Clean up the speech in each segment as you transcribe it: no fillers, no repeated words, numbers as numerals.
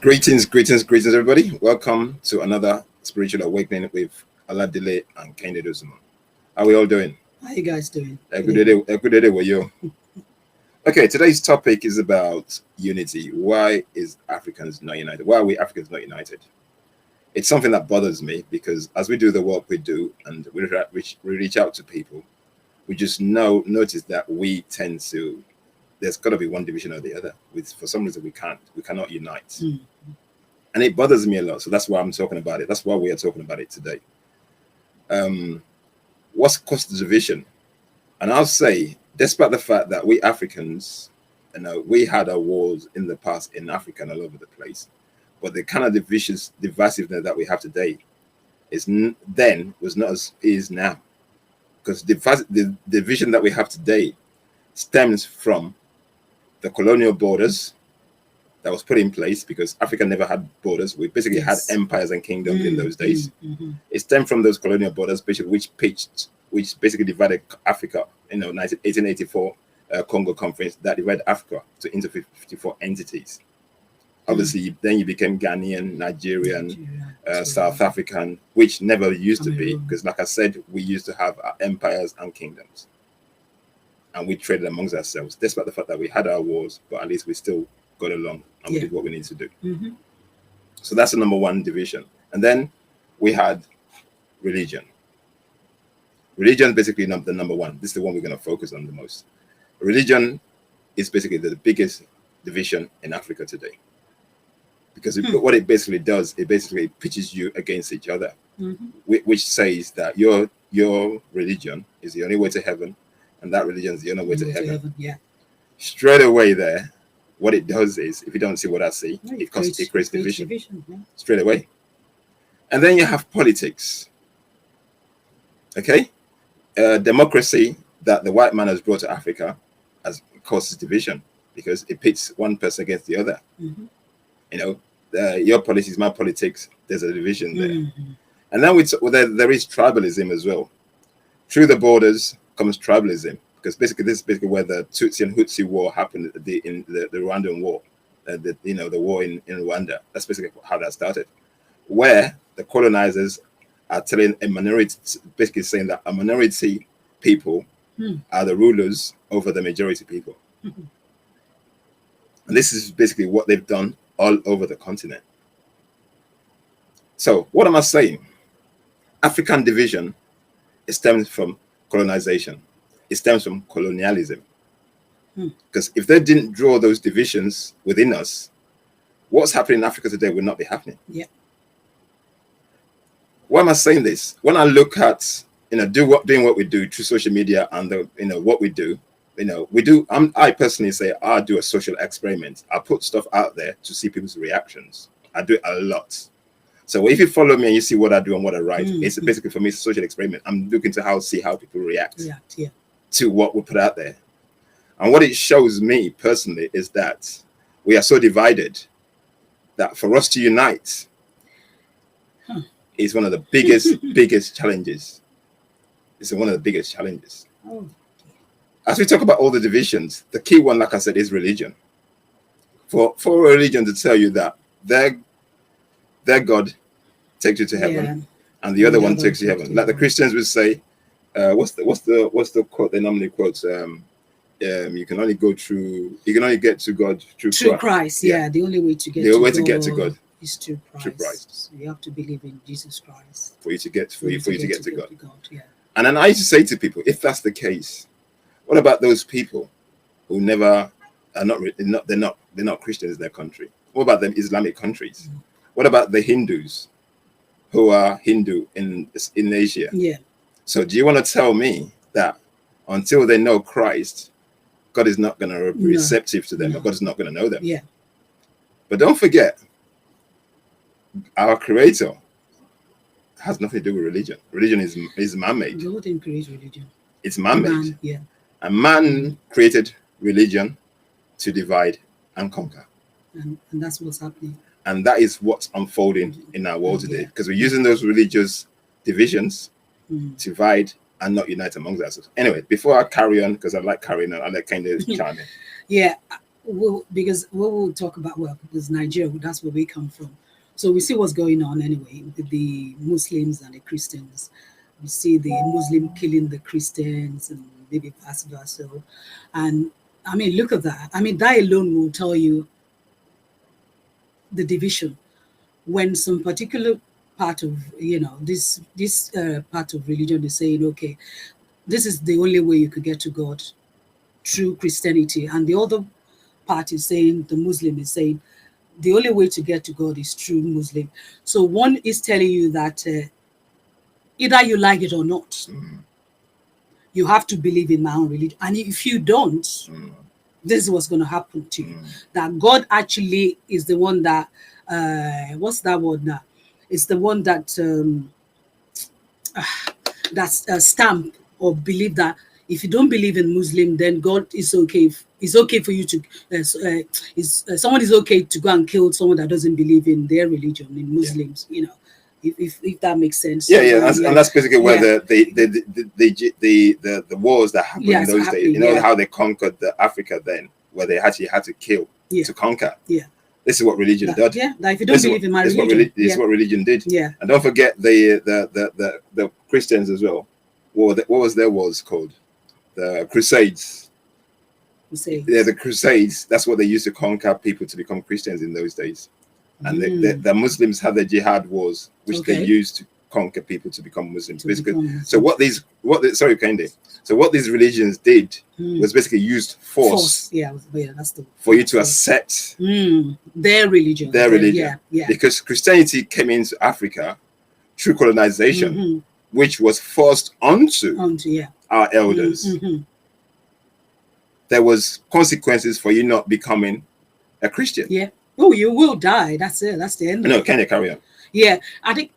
Greetings, everybody. Welcome to another spiritual awakening with Aladile and Kende Dozuma. How are we all doing? How you guys doing? A good day, were you? Okay, today's topic is about unity. Why is Africans not united? Why are we Africans not united? It's something that bothers me because as we do the work we do and we reach out to people, we just notice that we tend to. There's got to be one division or the other. For some reason, we cannot unite. Mm. And it bothers me a lot. So that's why I'm talking about it. That's why we are talking about it today. What's caused the division? And I'll say, despite the fact that we Africans, we had our wars in the past in Africa and all over the place, but the kind of divisiveness that we have today then was not as is now, because the division that we have today stems from the colonial borders that was put in place because Africa never had borders. We basically had empires and kingdoms in those days. It stemmed from those colonial borders, which basically divided Africa. 1884 Congo Conference that divided Africa into 54 entities. Obviously, then you became Ghanaian, Nigerian, South African, which never used to be because, like I said, we used to have empires and kingdoms. And we traded amongst ourselves, despite the fact that we had our wars, but at least we still got along and we did what we need to do. So that's the number one division. And then we had religion. Religion is basically the number one. This is the one we're going to focus on the most. Religion is basically the biggest division in Africa today. Because what it basically does, it basically pitches you against each other, which says that your religion is the only way to heaven, and that religion is the only way to heaven. Straight away there, what it does is, if you don't see what I see, it creates division. Straight away. And then you have politics. Okay? Democracy that the white man has brought to Africa causes division because it pits one person against the other. Your politics, my politics, there's a division there. And then there is tribalism as well. Through the borders comes tribalism, because basically this is basically where the Tutsi and Hutsi war happened in the Rwandan war, the war in Rwanda. That's basically how that started, where the colonizers are telling a minority, basically saying that a minority people are the rulers over the majority people. And this is basically what they've done all over the continent. So what am I saying? African division, it stems from colonization. It stems from colonialism. Because if they didn't draw those divisions within us, what's happening in Africa today would not be happening. Why am I saying this? When I look at doing what we do through social media and what we do, I personally say I do a social experiment. I put stuff out there to see people's reactions. I do it a lot. So if you follow me and you see what I do and what I write, it's basically, for me, it's a social experiment. I'm looking to see how people react to what we put out there. And what it shows me personally is that we are so divided that for us to unite is one of the biggest challenges. It's one of the biggest challenges. As we talk about all the divisions, the key one, like I said, is religion. For a religion to tell you that their God takes you to heaven, and the other one takes you to heaven. Like the Christians would say, what's the quote they normally quote? You can only get to God through Christ. The only way to get to God is through Christ. So you have to believe in Jesus Christ for you to get to God. And then I used to say to people, if that's the case, what about those people who they're not Christians in their country? What about them Islamic countries? What about the Hindus who are Hindu in Asia? So do you want to tell me that until they know Christ, God is not going to be receptive to them, or God is not going to know them? But don't forget, our Creator has nothing to do with religion. Religion is man-made. God didn't create religion. It's man-made. And man created religion to divide and conquer. And that's what's happening. And that is what's unfolding in our world today, because we're using those religious divisions to divide and not unite amongst ourselves. Anyway, before I carry on, because I like carrying on, I like kind of chiming. because what we'll talk about, well, because Nigeria, that's where we come from. So we see what's going on anyway with the Muslims and the Christians. We see the Muslim killing the Christians and maybe vice versa. And I mean, look at that. I mean, that alone will tell you the division. When some particular part of, this part of religion is saying, okay, this is the only way you could get to God, through Christianity, and the other part is saying, the Muslim is saying, the only way to get to God is through Muslim. So one is telling you that either you like it or not, you have to believe in my own religion. And if you don't, this is what's going to happen to you. That God actually is the one that, what's that word now? It's the one that that's stamp or believe that if you don't believe in Muslim, then God is okay. It's okay for you to, someone is okay to go and kill someone that doesn't believe in their religion, in Muslims, if that makes sense. And that's basically where the wars that happened in those days. You know how they conquered Africa then, where they actually had to kill to conquer. This is what religion did. Like if you don't believe in my religion, this is what religion did. And don't forget the Christians as well. What was their wars called? The Crusades. Yeah, the Crusades. That's what they used to conquer people to become Christians in those days. And the Muslims had the jihad wars, which they used to conquer people to become Muslims. So what these religions did was basically used force. That's the for you to accept their religion. Because Christianity came into Africa through colonization, which was forced onto our elders. There was consequences for you not becoming a Christian. Oh, you will die. That's it. That's the end. No, can you carry on? Yeah, I think,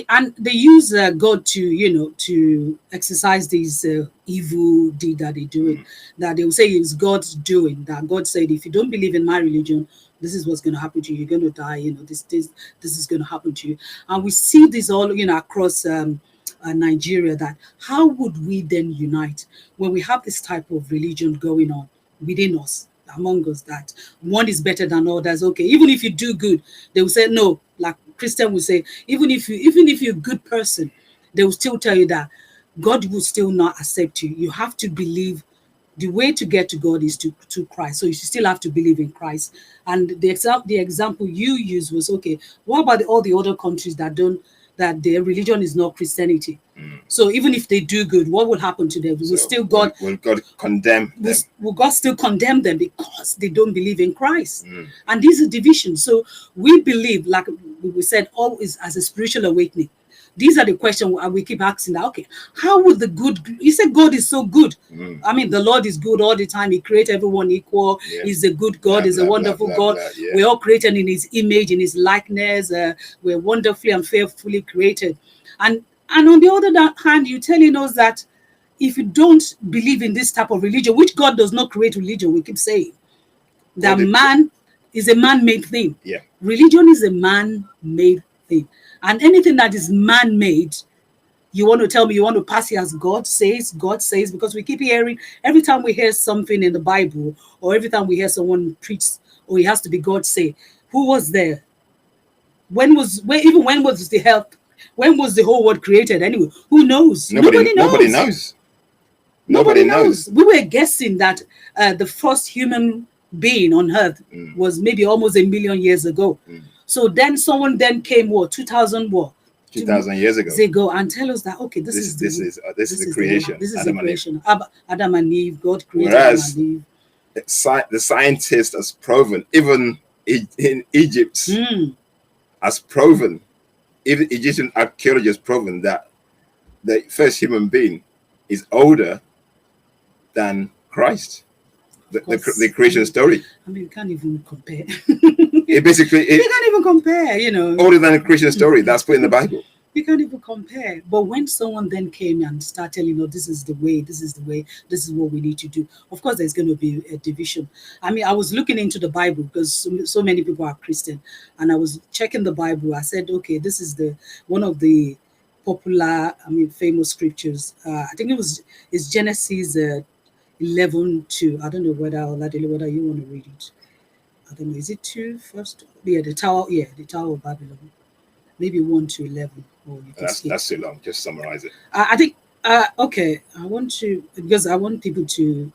and they use God to exercise these evil deed that they're doing. That they will say is God's doing. That God said, if you don't believe in my religion, this is what's going to happen to you. You're going to die. This is going to happen to you. And we see this all across Nigeria. That how would we then unite when we have this type of religion going on within us? Among us, that one is better than others. Okay, even if you do good, they will say no. Like Christian will say, even if you're a good person, they will still tell you that God will still not accept you. You have to believe. The way to get to God is to Christ. So you still have to believe in Christ. And the example you used was, okay, what about all the other countries that their religion is not Christianity? So even if they do good, what will happen to them? Will God condemn them? Will God still condemn them because they don't believe in Christ? And these are divisions. So we believe, like we said, always as a spiritual awakening. These are the questions we keep asking. That, okay, how would the good? You said God is so good. I mean, the Lord is good all the time. He created everyone equal. He's a good God. He's a wonderful God. We're all created in His image, in His likeness. We're wonderfully and fearfully created. And on the other hand, you're telling us that if you don't believe in this type of religion, which God does not create religion, we keep saying that man is a man-made thing. Religion is a man-made thing. And anything that is man-made, you want to tell me you want to pass it as God says, because we keep hearing, every time we hear something in the Bible, or every time we hear someone preach, or it has to be God say, who was there? When was the whole world created anyway? Who knows? Nobody knows. Nobody knows. We were guessing that the first human being on earth was maybe almost 1 million years ago. So then someone came 2,000 years ago and tell us that, okay, this is the creation. This is the creation. Adam and Eve. God created Whereas Adam and Eve. The scientist has proven, even in Egypt, has proven, even Egyptian archaeologists proven that the first human being is older than Christ. The creation story. I mean, we can't even compare. We can't even compare, Older than the creation story. That's put in the Bible. We can't even compare. But when someone then came and started telling, this is the way, this is what we need to do. Of course, there's going to be a division. I mean, I was looking into the Bible because so many people are Christian. And I was checking the Bible. I said, okay, this is one of the popular, famous scriptures. I think it's Genesis 11:2. I don't know whether you want to read it. I don't know, is it 2 first? Yeah, the Tower, the Tower of Babylon. Maybe 1 to 11, or you can skip. That's too long. Just summarize it. I think, okay, I want to, because I want people to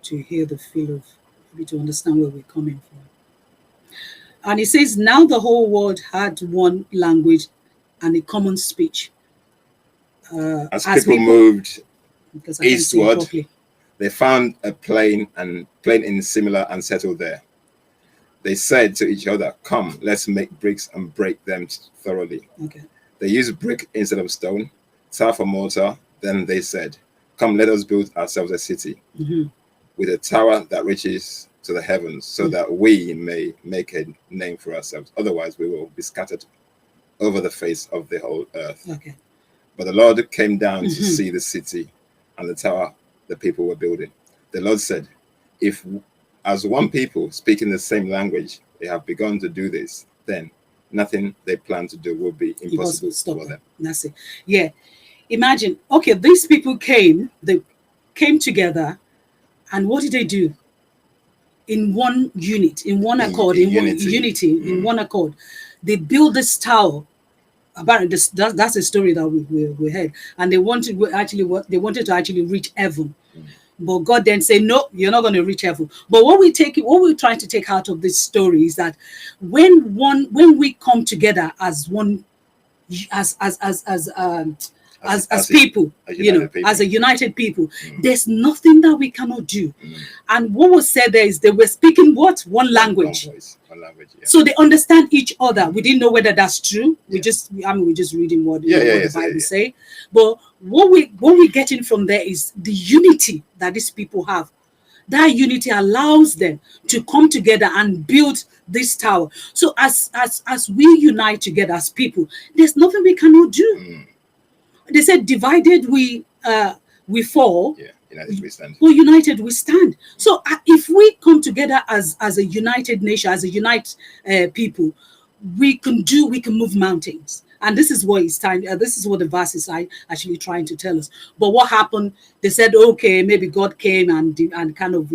hear the feel of, maybe to understand where we're coming from. And it says, now the whole world had one language and a common speech. As people moved because I can't see it eastward, properly. they found a plain in similar and settled there. They said to each other, come, let's make bricks and break them thoroughly. Okay. They used brick instead of stone, tar for mortar. Then they said, come, let us build ourselves a city with a tower that reaches to the heavens, so that we may make a name for ourselves. Otherwise, we will be scattered over the face of the whole earth. Okay. But the Lord came down to see the city and the tower the people were building. The Lord said, if as one people speaking the same language, they have begun to do this, then nothing they plan to do will be impossible for them. That's it. Yeah. Imagine, okay, these people they came together, and what did they do? In one unit, in one accord, in unity, in one accord. They built this tower. Apparently, that's a story that we heard. And they wanted to actually reach heaven. But God then said, no, you're not going to reach heaven. But what we're trying to take out of this story is that when we come together as one, as people, as a united people, there's nothing that we cannot do. And what was said there is they were speaking what? One language. One language, yeah. So they understand each other. We didn't know whether that's true. We're just reading what the Bible say. But what we're getting from there is the unity that these people have. That unity allows them to come together and build this tower. So as we unite together as people, there's nothing we cannot do. They said, divided we fall. Yeah, united we stand. Well, united we stand. So if we come together as a united nation, as a united people, we can move mountains. And this is what it's time. This is what the verse is actually trying to tell us. But what happened? They said, okay, maybe God came and kind of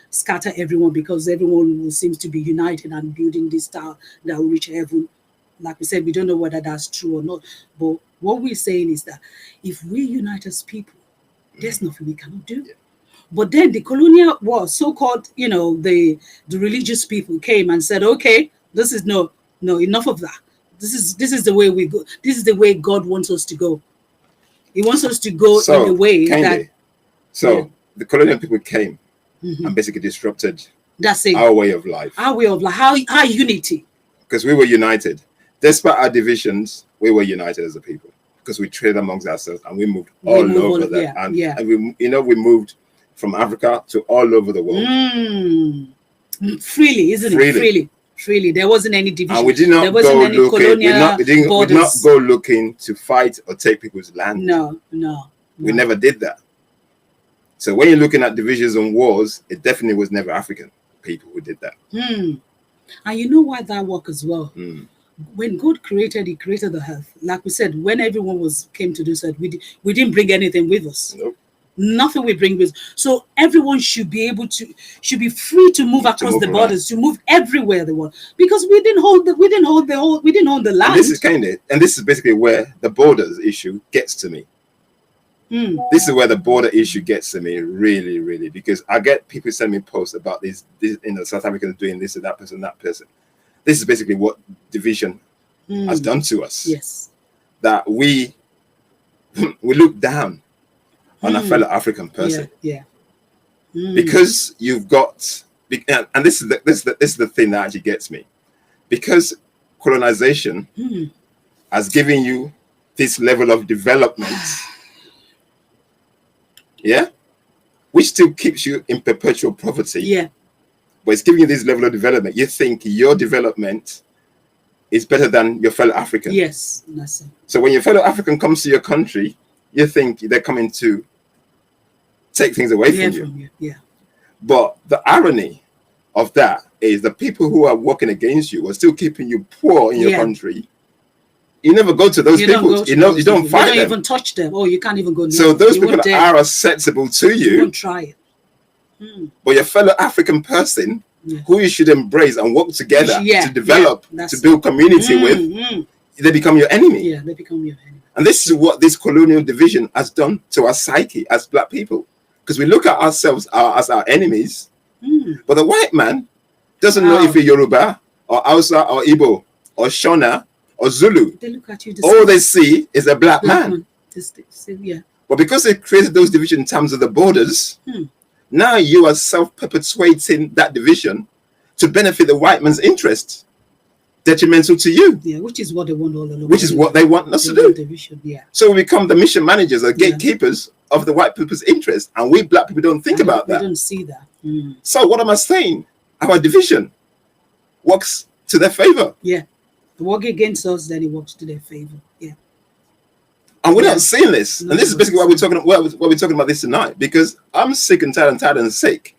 scatter everyone, because everyone seems to be united and building this tower that will reach heaven. Like we said, we don't know whether that's true or not. But what we're saying is that if we unite as people, there's nothing we cannot do. Yeah. But then the colonial war, so-called, the religious people came and said, okay, this is no, enough of that. This is the way we go. This is the way God wants us to go. He wants us to go in the way that. So the colonial people came and basically disrupted our way of life. Our way of life, our unity. Because we were united. Despite our divisions, we were united as a people, because we traded amongst ourselves and we moved all over that. And we moved from Africa to all over the world. Freely, isn't it? Freely. There wasn't any division. And we did not go looking. We did not go looking to fight or take people's land. No. We never did that. So when you're looking at divisions and wars, it definitely was never African people who did that. And you know why that worked as well? When God created, He created the earth. Like we said, when everyone came to do so, we didn't bring anything with us. Nope. Nothing we bring with. So everyone should be free to move across the borders, to move everywhere they want, because we didn't hold the land. And this is basically where the borders issue gets to me. This is where the border issue gets to me, really, really, because I get people sending me posts about this South Africans doing this and that person, This is basically what division has done to us. Yes. That we look down on a fellow African person. Yeah. Because you've got, and this is the thing that actually gets me, because colonization has given you this level of development, which still keeps you in perpetual poverty. But it's giving you this level of development. You think your development is better than your fellow African. Yes, that's it. So when your fellow African comes to your country, you think they're coming to take things away from you. Yeah. But the irony of that is the people who are working against you are still keeping you poor in your country. You never go to those people. You don't fight them. You don't even touch them. Oh, you can't even go near them. So those people are accessible to you. You won't try it. But your fellow African person, who you should embrace and work together to develop, to build community with, they become your enemy. Yeah, they become your enemy. And this is what this colonial division has done to our psyche as black people. Because we look at ourselves as our enemies, but the white man doesn't know if you're Yoruba or Hausa or Igbo or Shona or Zulu. They look at you. All they see is a black man. Yeah. But because they created those divisions in terms of the borders, now you are self-perpetuating that division to benefit the white man's interest, detrimental to you. Yeah, which is what they want all along. Which is what they want us to do. Division, yeah. So we become the mission managers or gatekeepers of the white people's interest, and we black people don't think about that. We don't see that. So what am I saying? Our division works to their favor. Yeah. They work against us, then it works to their favor. Yeah. And we're not seeing this. And this is basically why we're talking about this tonight, because I'm sick and tired and sick.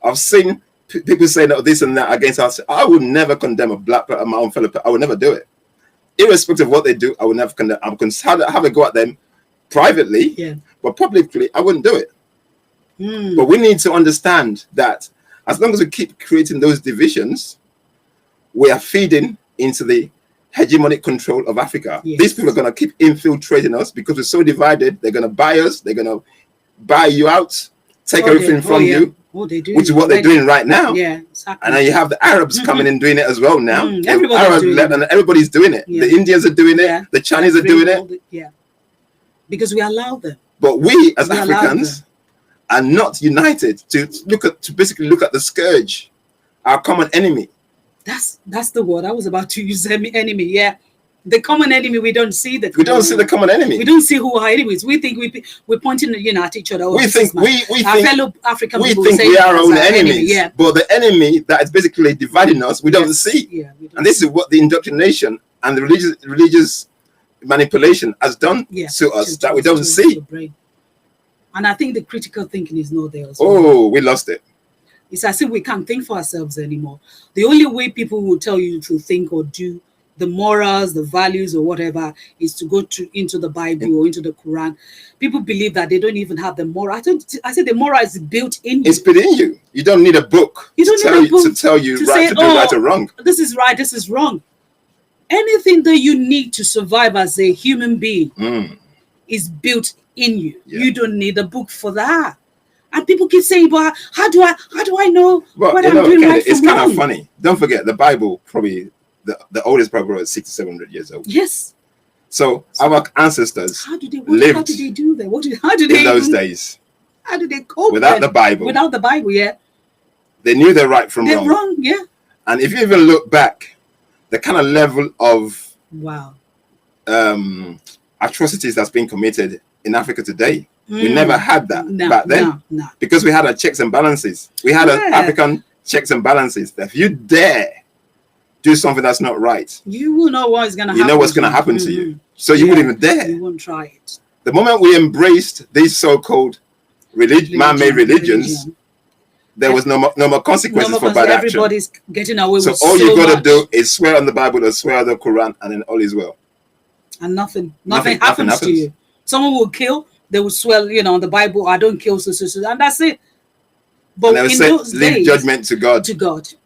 I've seen people saying that this and that against us. I would never condemn a black person, my own fellow person. I would never do it. Irrespective of what they do, I would never condemn. I'm going to have a go at them privately, but publicly, I wouldn't do it. But we need to understand that as long as we keep creating those divisions, we are feeding into the hegemonic control of Africa. These people are going to keep infiltrating us because we're so divided. They're going to buy us. They're going to buy you out, take everything from you, they do. which is what they're doing right now. Yeah, exactly. And then you have the Arabs coming in doing it as well now. Everybody's doing it. The Indians are doing it. The Chinese are doing it. Because we allow them. But we as Africans are not united to basically look at the scourge, our common enemy. That's the word I was about to use. Enemy, the common enemy. We don't see the. We don't see the common enemy. We don't see who our enemies. We think we're pointing, at each other. We think our fellow African people. We think we are our own enemies. But the enemy that is basically dividing us, we don't see. We don't and this is what the indoctrination and the religious manipulation has done to us that we don't see. And I think the critical thinking is not there. We lost it. It's as if we can't think for ourselves anymore. The only way people will tell you to think or do the morals, the values, or whatever is to go into the Bible or into the Quran. People believe that they don't even have the moral. I say the moral is built in you. It's built in you. You don't need a book to tell you right or wrong. This is right, this is wrong. Anything that you need to survive as a human being is built in you. You don't need a book for that. And people keep saying, "But how do I know what I'm doing right from wrong?" It's kind of funny. Don't forget, the Bible probably the oldest Bible is 600 to 700 years old. Yes. So our ancestors lived. How did they do that? How did they in those days? How did they cope without the Bible? Without the Bible, they knew their right from they're wrong. wrong. And if you even look back, the kind of level of atrocities that's being committed in Africa today. We never had that back then because we had our checks and balances. We had an African checks and balances. That if you dare do something that's not right, you will know what is going to happen. You know what's going to happen to you. So you wouldn't even dare. You won't try it. The moment we embraced these so-called man-made religions, there was no more consequences for bad action. Everybody's getting away with all you got to do is swear on the Bible or swear on the Quran, and then all is well. And nothing happens to you. Someone will kill. They will swear, on the Bible, I don't kill, and that's it. But in those days, leave judgment to God.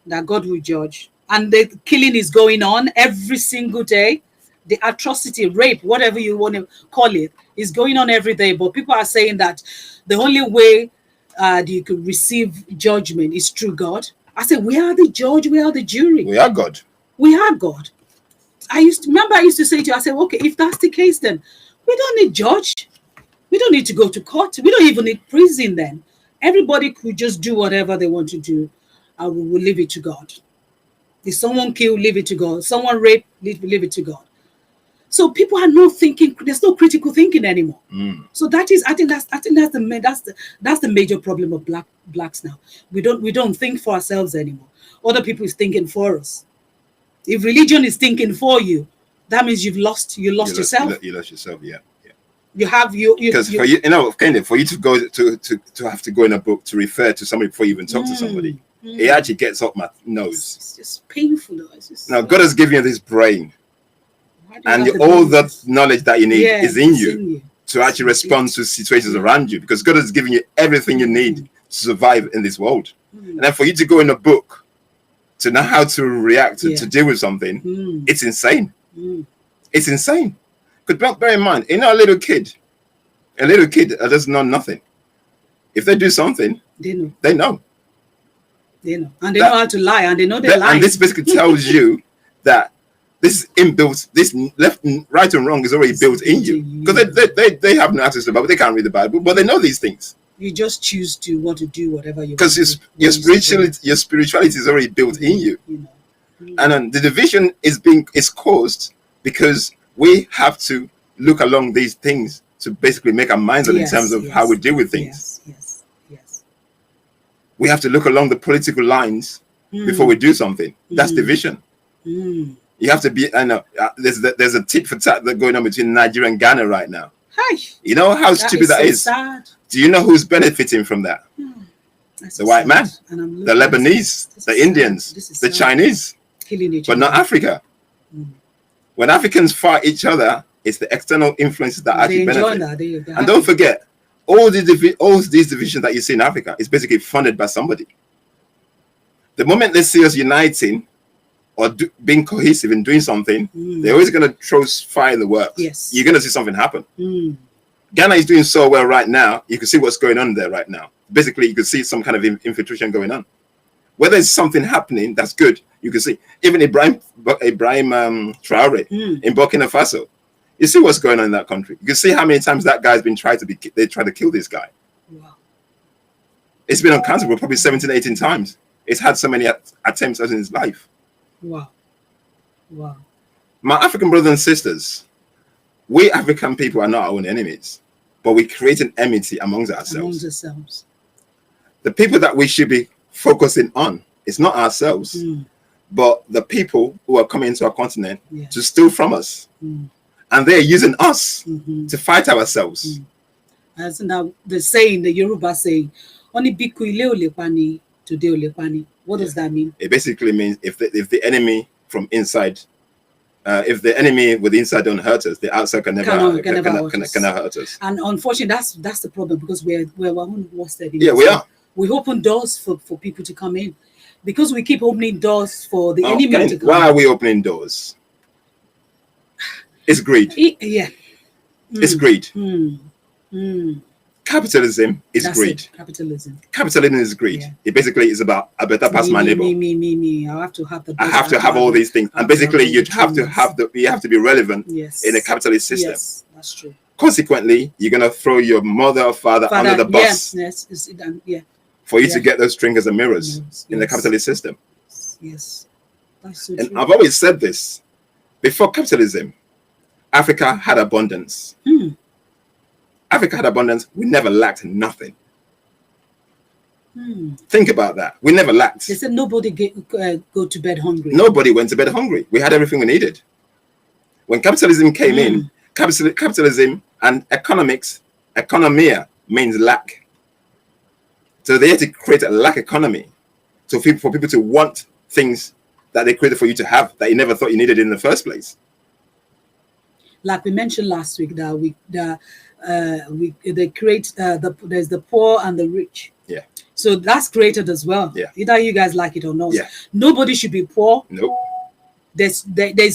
That God will judge. And the killing is going on every single day. The atrocity, rape, whatever you want to call it, is going on every day. But people are saying that the only way you could receive judgment is through God. I said, we are the judge, we are the jury. We are God. We are God. I used to say to you, I said, okay, if that's the case, then we don't need judge. We don't need to go to court. We don't even need prison then. Everybody could just do whatever they want to do, and we will leave it to God. If someone kill, leave it to God. Someone rape, leave it to God. So people are not thinking. There's no critical thinking anymore. So I think that's the major problem of blacks now. We don't think for ourselves anymore. Other people is thinking for us. If religion is thinking for you, that means you lost yourself. You lost yourself, You have because for you to go to have to go in a book to refer to somebody before you even talk to somebody, it actually gets up my nose. It's just painful. Now God has given you this brain, and all the knowledge that you need is in you to actually respond to situations around you, because God has given you everything you need to survive in this world. And then for you to go in a book to know how to react to deal with something, it's insane. It's insane. Because bear in mind, a little kid that doesn't know nothing. If they do something, they know. And they know how to lie, and they know they're lying. And this basically tells you that this is inbuilt, this left, right, and wrong is already built in you. Because they have no access to the Bible, they can't read the Bible, but they know these things. You just choose to want to do whatever you want. Because your spirituality is already built in you. And then the division is caused because we have to look along these things to basically make our minds up in terms of how we deal with things. Yes. We have to look along the political lines before we do something. That's division. You have to be. I know there's a tit for tat that's going on between Nigeria and Ghana right now. Hi. You know how stupid that is. Sad. Do you know who's benefiting from that? The white man, the Lebanese, the Indians, the Chinese, but not Africa. When Africans fight each other, it's the external influences that actually benefit. And don't forget, all these divisions that you see in Africa is basically funded by somebody. The moment they see us uniting or being cohesive in doing something, they're always going to throw fire in the works. Yes. You're going to see something happen. Ghana is doing so well right now. You can see what's going on there right now. Basically, you can see some kind of infiltration going on. Whether it's something happening that's good, you can see. Even Ibrahim Traore in Burkina Faso. You see what's going on in that country. You can see how many times that guy's been tried to kill this guy. Wow. It's been uncountable, probably 17, 18 times. It's had so many attempts as in his life. Wow. My African brothers and sisters, we African people are not our own enemies, but we create an enmity amongst ourselves. The people that we should be focusing on, it's not ourselves, but the people who are coming into our continent to steal from us. And they're using us to fight ourselves. As now the saying, the Yoruba saying, "Oni biku ile ole pani, today ole pani." What does that mean? It basically means if the enemy from inside, if the enemy with the inside don't hurt us, the outside can never hurt us. And unfortunately, that's the problem, because we're one worst enemy. Yeah, we are. We open doors for people to come in, because we keep opening doors for the enemy to come. Why are we opening doors? It's greed. It's greed. Capitalism is greed. Capitalism is greed. It basically is about I better pass my neighbor. Me. I have to have I have to have all these things, and basically you have to be relevant in a capitalist system. Yes, that's true. Consequently, you're gonna throw your mother or father under the bus. For you to get those trinkets and mirrors in the capitalist system. Yes, that's so and true. I've always said this: before capitalism, Africa had abundance. Africa had abundance. We never lacked nothing. Think about that. We never lacked. They said nobody go to bed hungry. Nobody went to bed hungry. We had everything we needed. When capitalism came in, capitalism and economia means lack. So they had to create a lack economy. So for people to want things that they created for you to have that you never thought you needed in the first place. Like we mentioned last week, that they create there's the poor and the rich. Yeah. So that's created as well. Yeah. Either you guys like it or not. Yeah. Nobody should be poor. Nope. There's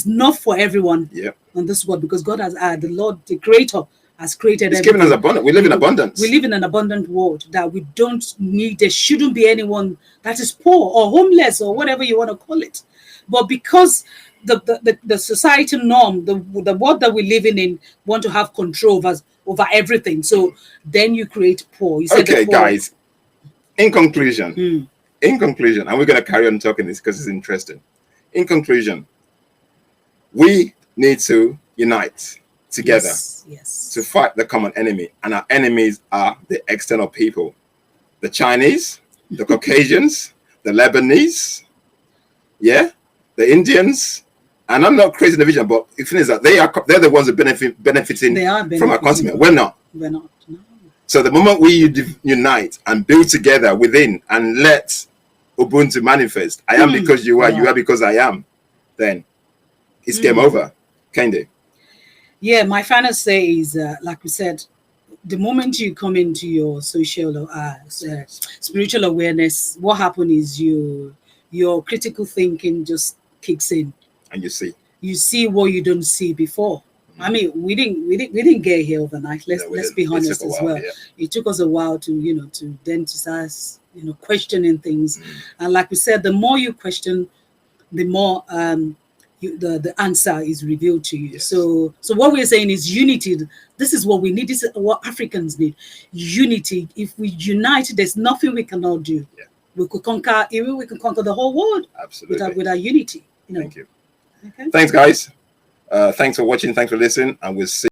enough for everyone. Yeah. On this world, because God has the Lord, the Creator, has created. He's given us abundance. We live in abundance. We live in an abundant world that we don't need. There shouldn't be anyone that is poor or homeless or whatever you want to call it. But because the societal norm, the world that we're living in, want to have control over everything. So then you create poor. You okay, guys. In conclusion, and we're going to carry on talking this because it's interesting. In conclusion, we need to unite together to fight the common enemy, and our enemies are the external people, the Chinese, the Caucasians, the Lebanese, the Indians. And I'm not creating a division, but the thing is that they're the ones that benefiting from our continent. We're not. No. So the moment we unite and build together within and let Ubuntu manifest, I am because you are, you are because I am, then it's game over. Kende. Yeah, my final say is, like we said, the moment you come into your social spiritual awareness, what happens is you your critical thinking just kicks in. And You see what you don't see before. I mean, we didn't get here overnight. Let's be honest as well. Yeah. It took us a while to to then to start questioning things. And like we said, the more you question, the more the answer is revealed to you. Yes. So what we're saying is unity. This is what we need. This is what Africans need. Unity. If we unite, there's nothing we cannot do. Yeah. We could conquer. Even we can conquer the whole world. Absolutely. With our unity. Thank you. Okay. Thanks, guys. Thanks for watching. Thanks for listening. And we'll see.